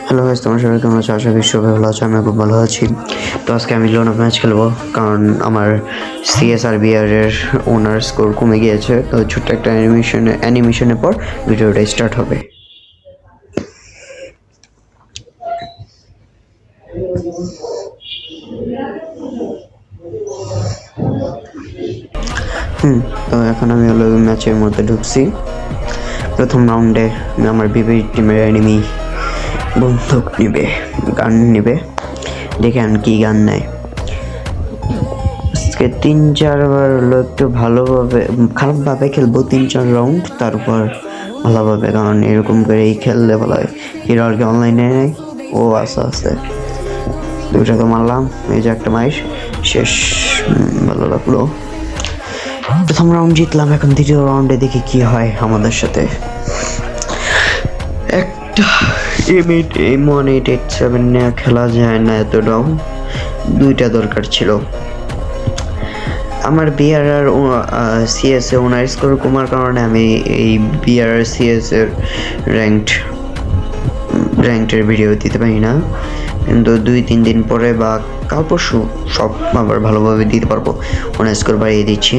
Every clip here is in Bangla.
হ্যালো গাইস, তোমার সবাই কেমন আছো? আশা করি সবাই ভালো আছো। আমি খুব ভালো আছি। তো আজকে আমি লোন অফ ম্যাচ খেলবো, কারণ আমার সিএসআরবিআর এর ওনার স্কোর কমে গিয়েছে। তো ছোট্ট একটা অ্যানিমেশনের পর ভিডিওটা স্টার্ট হবে। তো এখন আমি হলো ম্যাচের মধ্যে ঢুকছি। প্রথম রাউন্ডে আমার বিপরীত টিমের এনিমি বন্দুক নেবে, গান নেবে, দেখেন কি গান নেয়। আজকে 3-4বার হলো একটু ভালোভাবে, খারাপভাবে খেলবো 3-4 রাউন্ড, তারপর ভালোভাবে, কারণ এরকম করেই খেললে ভালো হয়। হিরো আর কি অনলাইনে নেই। ও আচ্ছা আছে, দুইটা তো মারলাম, এই যে একটা মাইর শেষ। ভালো লাগলো, প্রথম রাউন্ড জিতলাম। এখন দ্বিতীয় রাউন্ডে দেখি কি হয় আমাদের সাথে। একটা M1887 নিয়ে খেলা যায় না এত রাউন্ড, দুইটা দরকার ছিল। আমার বিআরআর সিএসএ ওনার স্কোর কমার কারণে আমি এই বিআরআর সিএস এর র্যাঙ্কটের ভিডিও দিতে পারি না, কিন্তু 2-3 দিন পরে বা কাল পরশু সব আবার ভালোভাবে দিতে পারবো। ওনার স্কোর বাড়িয়ে দিচ্ছি।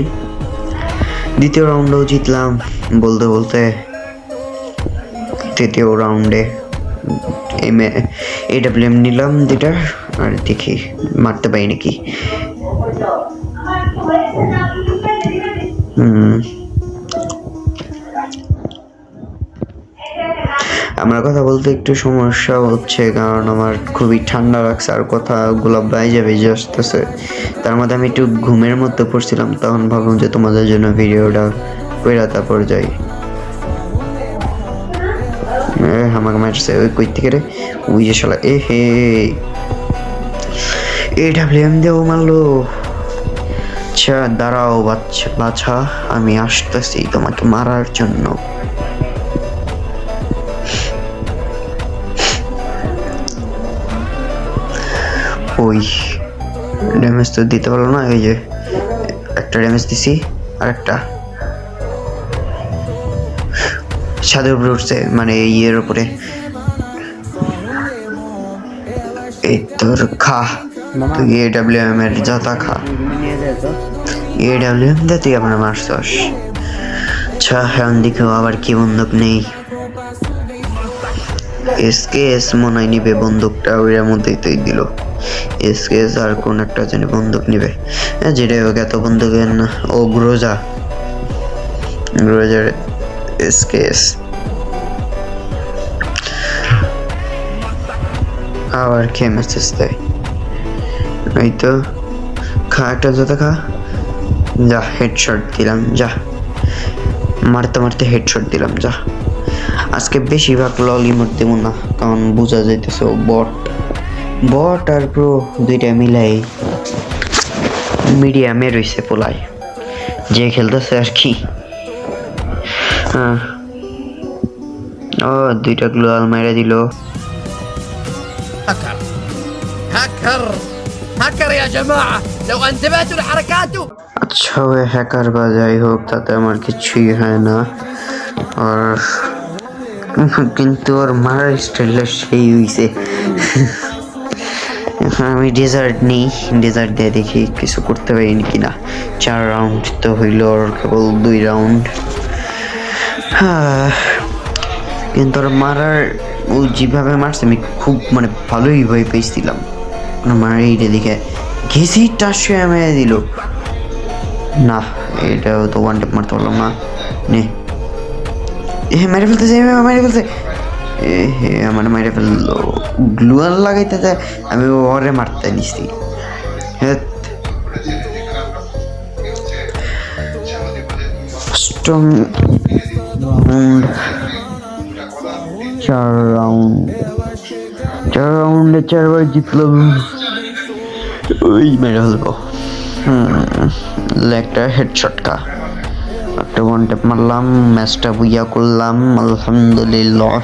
দ্বিতীয় রাউন্ডেও জিতলাম বলতে বলতে। তৃতীয় রাউন্ডে AWM নিলাম দুটা, আর দেখি মারতে পারি নাকি। আমার কথা বলতে একটু সমস্যা হচ্ছে, কারণ আমার খুবই ঠান্ডা লাগছে আর কথাগুলো বাইজে বেজে আসতেছে। তার মধ্যে আমি একটু ঘুমের মধ্যে পড়ছিলাম, তখন ভাবলাম যে তোমাদের জন্য ভিডিওটা কইরা তারপর যাই। আমাকে মারছে ওই কই থেকে রে, ওই যে শালা AWM দিয়েও মারলো। আচ্ছা দাঁড়াও বাছা, আমি আসতেছি তোমাকে মারার জন্য। ওই ড্যামেজ তো দিতে পারলো না, এই যে একটা ড্যামেজ দিছি, আর একটা ছাদের উপরে উঠছে, মানে ইয়ের উপরে। এই তোর খা, তুই AWM এর যাতা খা। AWM দিয়ে তুই আমার মারছস। আচ্ছা এখন দেখো আবার কি বন্দুক নেই। SKS মনে হয় নিবে বন্দুকটা, ওইটার মধ্যেই তো দিল SKS, আর কোন একটা জানি বন্দুক নিবে। যেটাই হোক, এত বন্দুকের না। ও গ্রোজার SKS। আবার খেয়ে মেসেজ দেয়, এই তো খা, একটা জোতা খা। যা হেডশট দিলাম, যা মারতে মারতে হেডশট দিলাম, যা। আজকে বেশিরভাগ ললি মোড দেবো না, কারণ বোঝা যাইতেছে ও বট আর প্রো দুইটা মিলাই মিডিয়ামে রয়েছে পোলায়, যে খেলতেছে আর কি। ও দুইটা গ্লোয়াল মেরে দিল। هاكر يا جماعة لو انتبهتوا لحركاته। আচ্ছা ওই হ্যাকার বা যাই হোক, তাতে আমার কিছুই হয় না। আর কিন্তু ওর মারার স্টাইলটা সেই হইছে। আমি ডেজার্ট নেই, ডেজার্ট দিয়ে দেখি কিছু করতে পারি কিনা। 4 রাউন্ড তো হইল, ওর কেবল 2 রাউন্ড। কিন্তু ওর মারার, ও যেভাবে মারছে আমি খুব মানে ভালোই ভয় পেয়েছিলাম। মারা এইটা দেখে ঘেসি টাসে মেরে দিল। না এটাও তো ওয়ান টেপ মারতে পারলাম না। নে মেরে ফেলতেছে, মেরে ফেলছে, আমার মেরে ফেললো। গ্লুয়াল লাগাইতে যায়, আমি ওরে মারতে নিছি। স্ট্রং 4 রাউন্ডে 4বার জিতলাম। ওই মেরে ফেলবো। একটা হেডশট কা, একটা ওয়ান ট্যাপ মারলাম, ম্যাচটা বুইয়া করলাম, আলহামদুলিল্লাহ।